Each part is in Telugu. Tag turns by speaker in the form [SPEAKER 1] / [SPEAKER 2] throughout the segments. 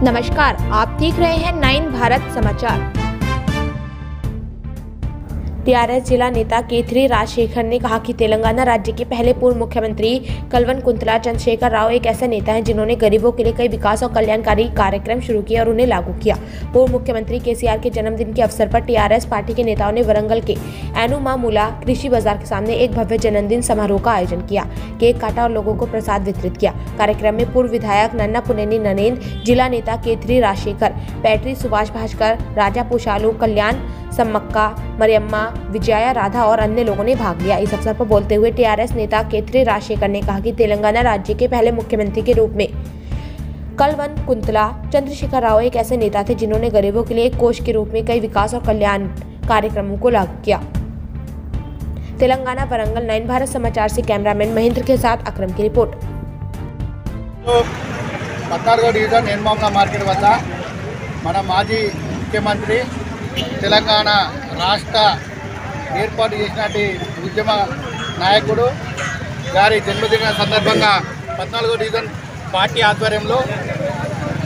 [SPEAKER 1] नमस्कार, आप देख रहे हैं 9 भारत समाचार। टीआरएस जिला नेता केथरी राजशेखर ने कहा कि तेलंगाना राज्य के पहले पूर्व मुख्यमंत्री कल्वकुंतला चंद्रशेखर राव एक ऐसे नेता हैं जिन्होंने गरीबों के लिए कई विकास और कल्याणकारी कार्यक्रम शुरू किए और उन्हें लागू किया। पूर्व मुख्यमंत्री केसीआर के जन्मदिन के अवसर पर टीआरएस पार्टी के नेताओं ने वरंगल के एनुमामुला कृषि बाजार के सामने एक भव्य जन्मदिन समारोह का आयोजन किया, केक काटा और लोगों को प्रसाद वितरित किया। कार्यक्रम में पूर्व विधायक नन्ना पुनेनी ननेन, जिला नेता केथरी राजशेखर, पैट्री सुभाष भास्कर, राजा पुशालू, कल्याण सम्मक्का, मरियम्मा, विजया राधा और अन्य लोगों ने भाग लिया। इस अवसर पर बोलते हुए टीआरएस नेता केथरी राजशेखर ने कहा कि तेलंगाना राज्य के पहले मुख्यमंत्री के रूप में कल्वकुंतला चंद्रशेखर राव एक ऐसे नेता थे जिन्होंने गरीबों के लिए एक कोष के रूप में कई विकास और कल्याण कार्यक्रमों को लागू किया। तेलंगाना वरंगल 9 भारत समाचार से कैमरामैन महेंद्र के साथ अक्रम की रिपोर्ट।
[SPEAKER 2] डिवीजन एनमामला मार्केट वद्द మన మాజీ ముఖ్యమంత్రి తెలంగాణ రాష్ట్ర ఏర్పాటు చేసినటి ఉద్యమ నాయకుడు గారి జన్మదిన సందర్భంగా 14వ డివిజన్ పార్టీ ఆధ్వర్యంలో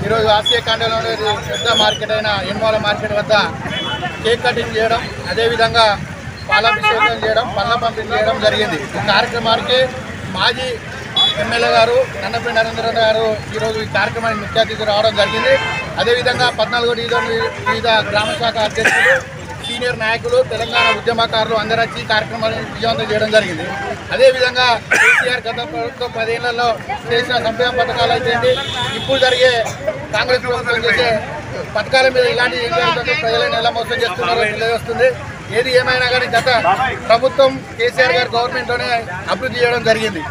[SPEAKER 2] ఈరోజు ఆసియా ఖండంలోని పెద్ద మార్కెట్ అయిన ఎన్మాల మార్కెట్ వద్ద కేక్ కటింగ్ చేయడం, అదేవిధంగా పాలాభిషేకం చేయడం, పళ్ళ పంపిణీ చేయడం జరిగింది। ఈ కార్యక్రమానికి మాజీ ఎమ్మెల్యే గారు నన్నపల్లి నరేంద్ర గారు ఈరోజు ఈ కార్యక్రమానికి ముఖ్య అతిథి రావడం జరిగింది। అదేవిధంగా 14వ డివిజన్ వివిధ గ్రామ శాఖ అధ్యక్షులు, సీనియర్ నాయకులు, తెలంగాణ ఉద్యమకారులు అందరూ వచ్చి ఈ కార్యక్రమాన్ని విజయవంతం చేయడం జరిగింది। అదేవిధంగా కేసీఆర్ గత ప్రభుత్వం 10 ఏళ్లలో చేసిన సంక్షేమ పథకాలు అయితే ఇప్పుడు జరిగే కాంగ్రెస్ ప్రభుత్వం చేసే పథకాల మీద ఇలాంటి ఏం జరుగుతుందో ప్రజలను ఎలా మోసం చేస్తున్నారో తెలియజేస్తుంది। ఏది ఏమైనా కానీ గత ప్రభుత్వం కేసీఆర్ గారి గవర్నమెంట్లోనే అభివృద్ధి చేయడం జరిగింది।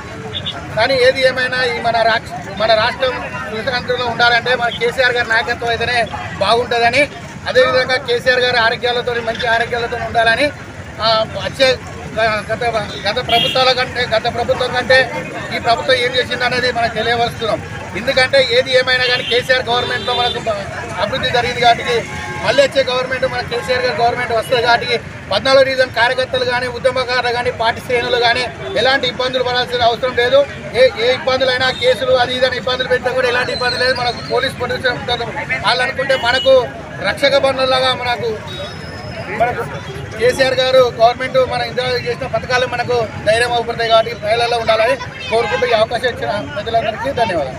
[SPEAKER 2] కానీ ఏది ఏమైనా ఈ మన రాష్ట్రం సుసంత్రంలో ఉండాలంటే మన కేసీఆర్ గారి నాయకత్వం అయితేనే బాగుంటుందని, అదేవిధంగా కేసీఆర్ గారి ఆరోగ్యాలతో మంచి ఆరోగ్యాలతో ఉండాలని వచ్చే గత ప్రభుత్వం కంటే ఈ ప్రభుత్వం ఏం చేసిందనేది మనకు తెలియవస్తున్నాం। ఎందుకంటే ఏది ఏమైనా కానీ కేసీఆర్ గవర్నమెంట్లో మనకు అభివృద్ధి జరిగింది కాబట్టి మళ్ళీ వచ్చే గవర్నమెంట్ మన కేసీఆర్ గారి గవర్నమెంట్ వస్తుంది కాబట్టి 14వ డివిజన్ కార్యకర్తలు కానీ, ఉద్యమకారులు కానీ, పార్టీ శ్రేణులు కానీ ఎలాంటి ఇబ్బందులు పడాల్సిన అవసరం లేదు। ఏ ఇబ్బందులైనా కేసులు అది ఇదని ఇబ్బందులు పెట్టినా కూడా ఎలాంటి ఇబ్బంది లేదు। మనకు పోలీస్ ఉంటారు, వాళ్ళు అనుకుంటే మనకు రక్షక బంధువులాగా మనకు కేసీఆర్ గారు గవర్నమెంట్ మన ఇండియా చేసిన పథకాలు మనకు ధైర్యం అవుపడతాయి కాబట్టి ప్రజలలో ఉండాలని కోరుకుంటూ ఈ అవకాశం ఇచ్చిన ప్రజలందరికీ ధన్యవాదాలు।